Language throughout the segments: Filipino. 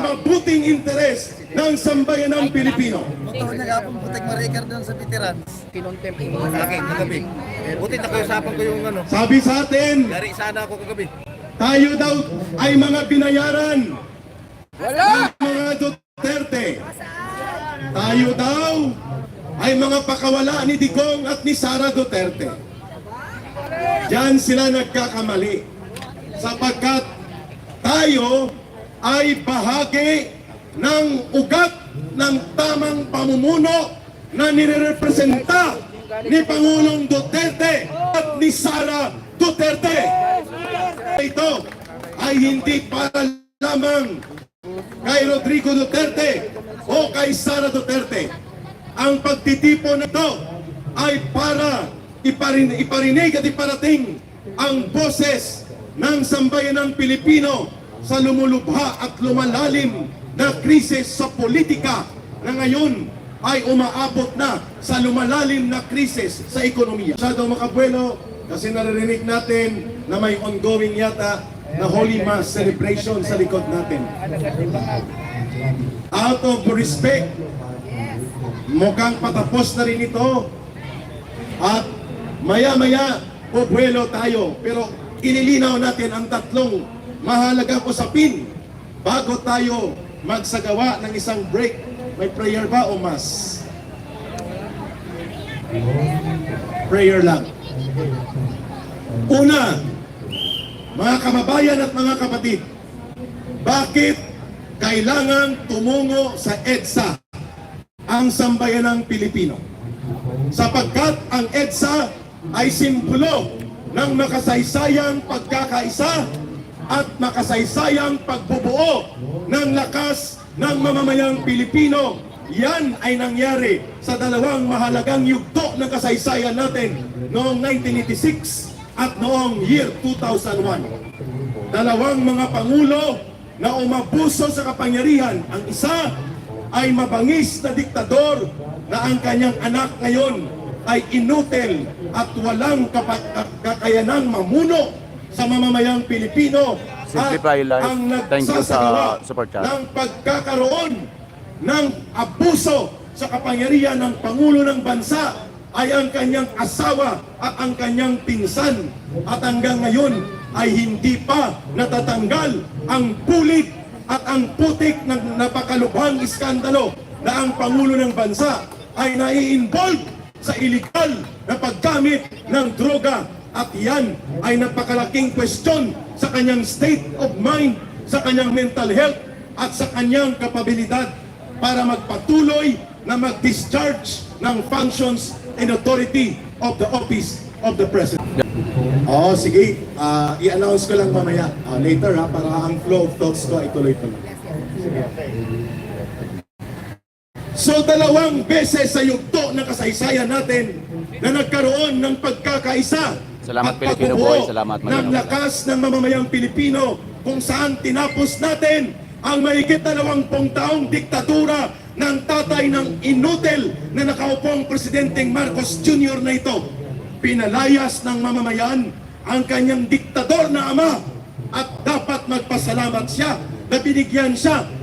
mabuting interes ng sambayanang Pilipino. Totoo niya kapag putik ma-record doon sa veterans. Kinontempt mo sa akin kagabi. Buti nakiusapan ko yung ano. Sabi sa atin, Yari sana ako kagabi. tayo daw ay mga binayaran Wala! ng mga Duterte. Tayo daw ay mga pakawala ni Digong at ni Sara Duterte. Diyan sila nagkakamali. Sapagkat tayo ay bahagi ng ugat ng tamang pamumuno na nirerepresenta ni Pangulong Duterte at ni Sara Duterte. Ito ay hindi para lamang kay Rodrigo Duterte o kay Sara Duterte. Ang pagtitipon nito ay para iparinig at iparating ang boses ng sambayanang Pilipino sa lumulubha at lumalalim na krisis sa politika na ngayon ay umaabot na sa lumalalim na krisis sa ekonomiya. Masyadong makabuelo kasi naririnig natin na may ongoing yata na Holy Mass celebration sa likod natin. Out of respect, mukhang patapos na rin ito at maya-maya bubuelo tayo. Pero ililinaw natin ang tatlong mahalagang usapin bago tayo magsagawa ng isang break. May prayer ba o mass? Prayer lang. Una, mga kababayan at mga kapatid, bakit kailangan tumungo sa EDSA ang sambayanang Pilipino? Sapagkat ang EDSA ay simbolo ng makasaysayang pagkakaisa at makasaysayang pagbubuo ng lakas ng mamamayang Pilipino. Yan ay nangyari sa dalawang mahalagang yugto ng kasaysayan natin noong 1986 at noong year 2001. Dalawang mga pangulo na umabuso sa kapangyarihan. Ang isa ay mabangis na diktador na ang kanyang anak ngayon ay inutil at walang kakayanang mamuno sa mamamayang Pilipino at ang nagsasagawa ng pagkakaroon ng abuso sa kapangyarihan ng Pangulo ng Bansa ay ang kanyang asawa at ang kanyang pinsan. At hanggang ngayon ay hindi pa natatanggal ang pulit at ang putik ng napakalubhang iskandalo na ang Pangulo ng Bansa ay nai-involve sa illegal na paggamit ng droga. At yan ay napakalaking question sa kanyang state of mind, sa kanyang mental health at sa kanyang kapabilidad para magpatuloy na mag-discharge ng functions and authority of the office of the President. Sige, i-announce ko lang mamaya, later para ang flow of thoughts ko ay tuloy-tuloy. So dalawang beses sa yugto ng kasaysayan natin na nagkaroon ng pagkakaisa at pagbubuo ng lakas ng mamamayang Pilipino kung saan tinapos natin ang mahigit 20 taong diktadura ng tatay ng inutil na nakaupong Presidenteng Marcos Jr. na ito. Pinalayas ng mamamayan ang kanyang diktador na ama at dapat magpasalamat siya na binigyan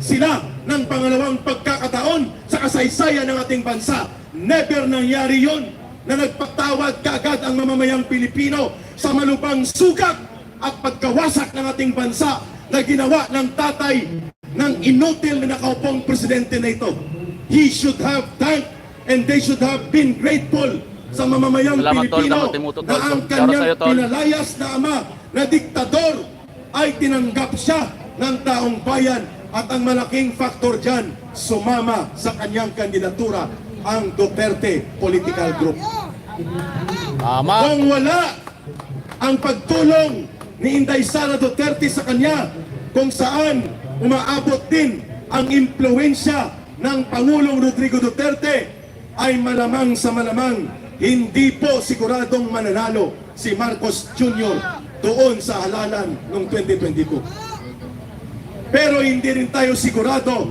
sila ng pangalawang pagkakataon sa kasaysayan ng ating bansa. Never nangyari yon na nagpatawad kaagad ang mamamayang Pilipino sa malubhang sugat at pagkawasak ng ating bansa na ginawa ng tatay ng inutil na nakaupong presidente na ito. He should have thanked and they should have been grateful sa mamamayang Pilipino na ang kanyang pinalayas na ama na diktador ay tinanggap siya ng taong bayan. At ang malaking faktor dyan, sumama sa kanyang kandidatura ang Duterte Political Group. Kung wala ang pagtulong ni Inday Sara Duterte sa kanya, kung saan umaabot din ang impluensya ng Pangulong Rodrigo Duterte, ay malamang sa malamang hindi po siguradong mananalo si Marcos Jr. doon sa halalan noong 2022. Pero hindi rin tayo sigurado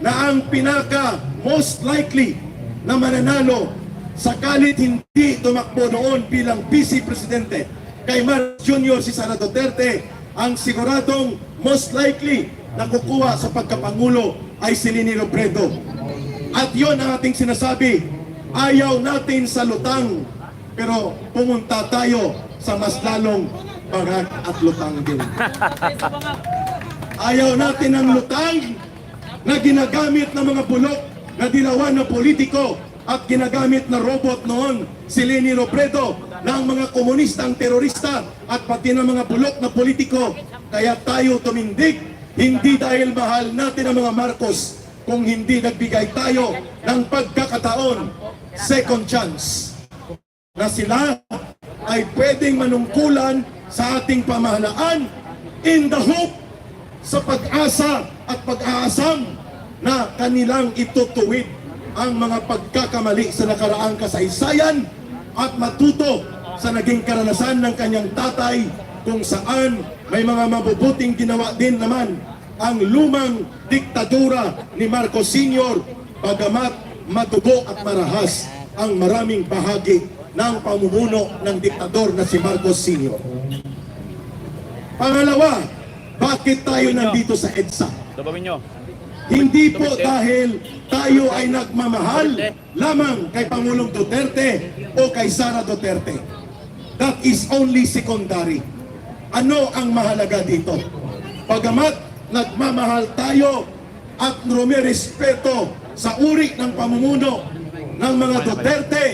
na ang pinaka most likely na mananalo sakalit hindi tumakbo noon bilang Vice Presidente kay Marcos Jr. si Sara Duterte. Ang siguradong most likely na kukuha sa pagkapangulo ay si Leni Robredo. At yon ang ating sinasabi, ayaw natin sa lutang, pero pumunta tayo sa mas lalong bangag at lutang din. Ayaw natin ang lutang na ginagamit ng mga bulok na dilawan na politiko at ginagamit na robot noon si Leni Robredo ng mga komunistang terorista at pati ng mga bulok na politiko. Kaya tayo tumindig, hindi dahil mahal natin ang mga Marcos, kung hindi nagbigay tayo ng pagkakataon, second chance, na sila ay pwedeng manungkulan sa ating pamahalaan in the hope, sa pag-asa at pag-aasam na kanilang itutuwid ang mga pagkakamali sa nakaraang kasaysayan at matuto sa naging karanasan ng kanyang tatay, kung saan may mga mabubuting ginawa din naman ang lumang diktadura ni Marcos Sr. bagamat madugo at marahas ang maraming bahagi ng pamumuno ng diktador na si Marcos Sr. Pangalawa, bakit tayo nandito sa EDSA? Dabawin nyo. Hindi po dahil tayo ay nagmamahal lamang kay Pangulong Duterte o kay Sara Duterte. That is only secondary. Ano ang mahalaga dito? Pagamat nagmamahal tayo at rumirespeto sa uri ng pamumuno ng mga Duterte,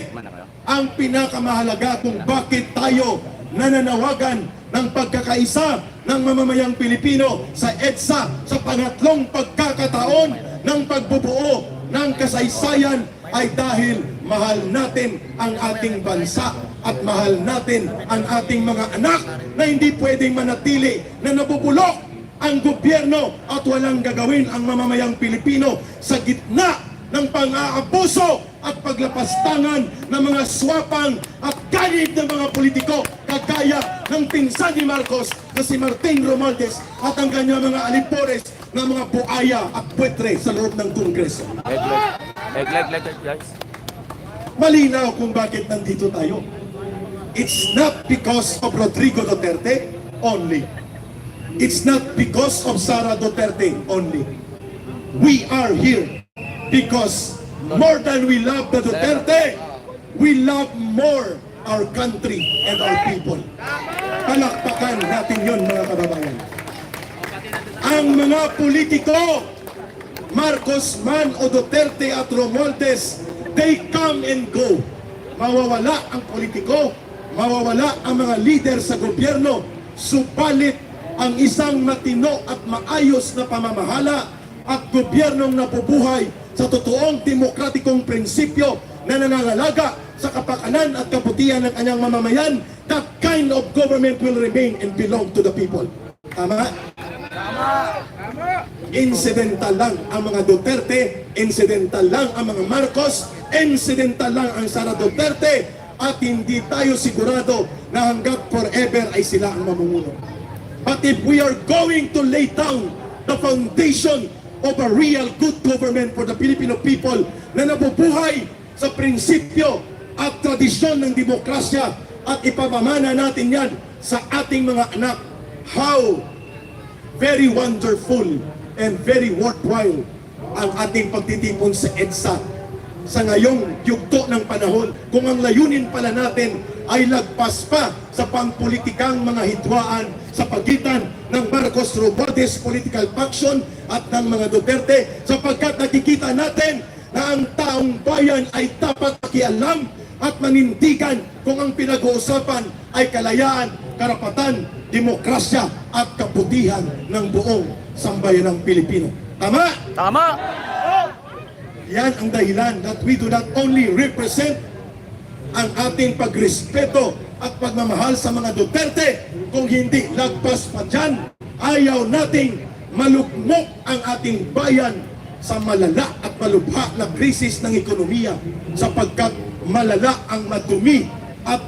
ang pinakamahalaga kung bakit tayo nananawagan ng pagkakaisa ng mamamayang Pilipino sa EDSA sa pangatlong pagkakataon ng pagbubuo ng kasaysayan ay dahil mahal natin ang ating bansa at mahal natin ang ating mga anak na hindi pwedeng manatili na nabubulok ang gobyerno at walang gagawin ang mamamayang Pilipino sa gitna ng pang-aabuso at paglapastangan ng mga swapang at ganid ng mga politiko kagaya ng pinsan ni Marcos na si Martin Romualdez at ang kanyang mga alipores na mga buaya at puwetre sa loob ng Kongreso. Guys. Malinaw kung bakit nandito tayo. It's not because of Rodrigo Duterte only. It's not because of Sara Duterte only. We are here because more than we love the Duterte, we love more our country and our people. Palakpakan natin yun, mga kababayan. Ang mga politiko, Marcos man o Duterte at Romualdez, they come and go. Mawawala ang politiko, mawawala ang mga leader sa gobyerno, subalit ang isang matino at maayos na pamamahala at gobyernong nabubuhay sa totoong demokratikong prinsipyo na nangangalaga sa kapakanan at kabutihan ng kanyang mamamayan, that kind of government will remain and belong to the people. Tama? Incidental lang ang mga Duterte, incidental lang ang mga Marcos, incidental lang ang Sara Duterte, at hindi tayo sigurado na hanggat forever ay sila ang mamumuno. But if we are going to lay down the foundation of a real good government for the Filipino people na nabubuhay sa prinsipyo at tradisyon ng demokrasya at ipamamana natin yan sa ating mga anak, how very wonderful and very worthwhile ang ating pagtitipon sa EDSA sa ngayong yugto ng panahon, kung ang layunin pala natin ay lagpas pa sa pangpolitikang mga hidwaan sa pagitan ng Marcos Romualdez political faction at ng mga Duterte, sapagkat nakikita natin na ang taong bayan ay dapat pakialam at manindigan kung ang pinag-uusapan ay kalayaan, karapatan, demokrasya at kabutihan ng buong sambayanang Pilipino. Tama? Tama! Yan ang dahilan that we do not only represent ang ating pagrespeto at pagmamahal sa mga Duterte, kung hindi lagpas pa dyan, ayaw nating malugmok ang ating bayan sa malala at malubha na krisis ng ekonomiya, sapagkat malala ang madumi at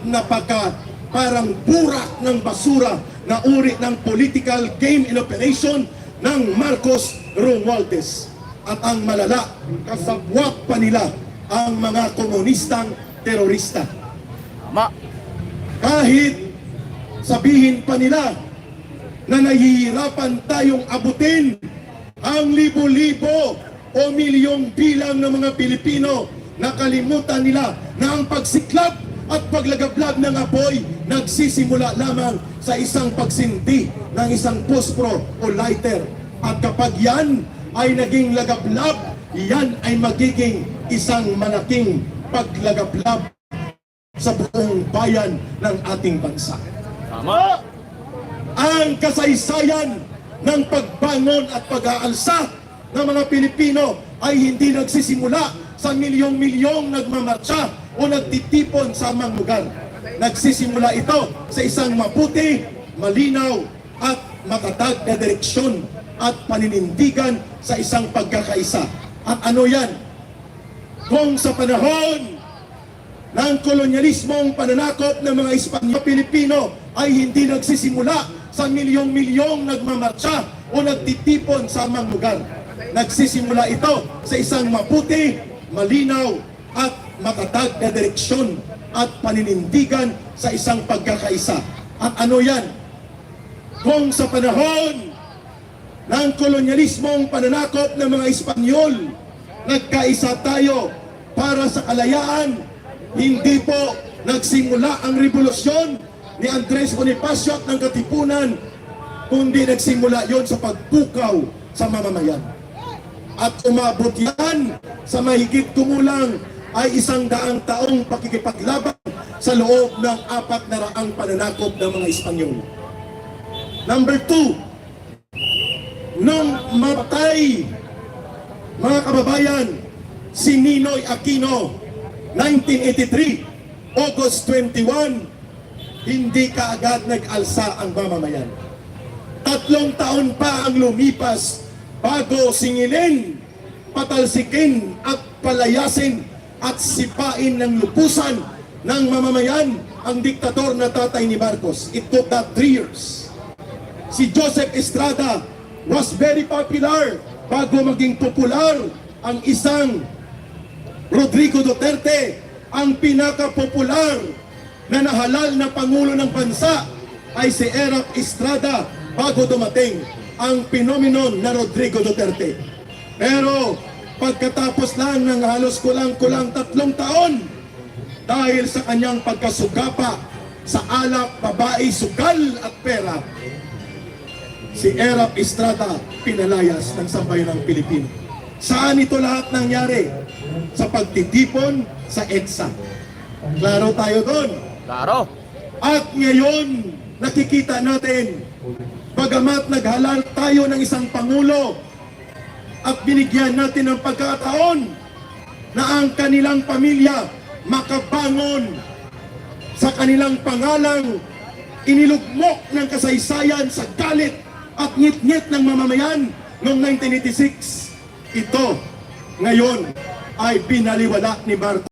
parang burak ng basura na uri ng political game in operation ng Marcos Romualdez. At ang malala, kasabwat pa nila ang mga komunistang terorista. Tama! Kahit sabihin pa nila na nahihirapan tayong abutin ang libo-libo o milyong bilang ng mga Pilipino, nakalimutan nila na ang pagsiklab at paglagablab ng apoy nagsisimula lamang sa isang pagsinti ng isang pospro o lighter. At kapag yan ay naging lagablab, yan ay magiging isang malaking paglagablab sa buong bayan ng ating bansa. Tama. Ang kasaysayan ng pagbangon at pag-aalsa ng mga Pilipino ay hindi nagsisimula sa milyong-milyong nagmamarcha o nagtitipon sa amang lugar. Nagsisimula ito sa isang mabuti, malinaw at matatag na direksyon at paninindigan sa isang pagkakaisa. At ano yan? Kung sa panahon ng kolonyalismong pananakop ng mga Espanyol, Pilipino ay hindi nagsisimula sa milyong-milyong nagmamarcha o nagtitipon sa amang lugar. Nagsisimula ito sa isang mabuti, malinaw at matatag na direksyon at paninindigan sa isang pagkakaisa. At ano yan? Kung sa panahon ng kolonyalismong pananakop ng mga Espanyol, nagkaisa tayo para sa kalayaan, hindi po nagsimula ang revolusyon ni Andres Bonifacio at ng Katipunan, kundi nagsimula yon sa pagpukaw sa mamamayan. At umabot yan sa mahigit kumulang ay 100 taong pakikipaglaban sa loob ng 400 pananakop ng mga Espanyol. Number 2, nung matay, mga kababayan, si Ninoy Aquino, 1983, August 21, hindi kaagad nag-alsa ang mamamayan. 3 taon pa ang lumipas bago singilin, patalsikin at palayasin at sipain ng lupusan ng mamamayan ang diktator na tatay ni Marcos. It took that 3 years. Si Joseph Estrada was very popular bago maging popular ang isang Rodrigo Duterte. Ang pinaka-popular na nahalal na Pangulo ng bansa ay si Erap Estrada bago dumating ang phenomenon na Rodrigo Duterte. Pero pagkatapos lang ng halos kulang-kulang 3 taon, dahil sa kanyang pagkasugapa sa alak, babae, sugal at pera, si Erap Estrada pinalayas ng sambayanang Pilipino. Saan ito lahat nangyari? Sa pagtitipon sa EDSA. Klaro tayo doon. Klaro. At ngayon, nakikita natin, bagamat naghalal tayo ng isang Pangulo at binigyan natin ng pagkakataon na ang kanilang pamilya makabangon sa kanilang pangalang, inilugmok ng kasaysayan sa galit at ngit-ngit ng mamamayan noong 1986. Ito, ngayon, ay binaliwala ni Marcos.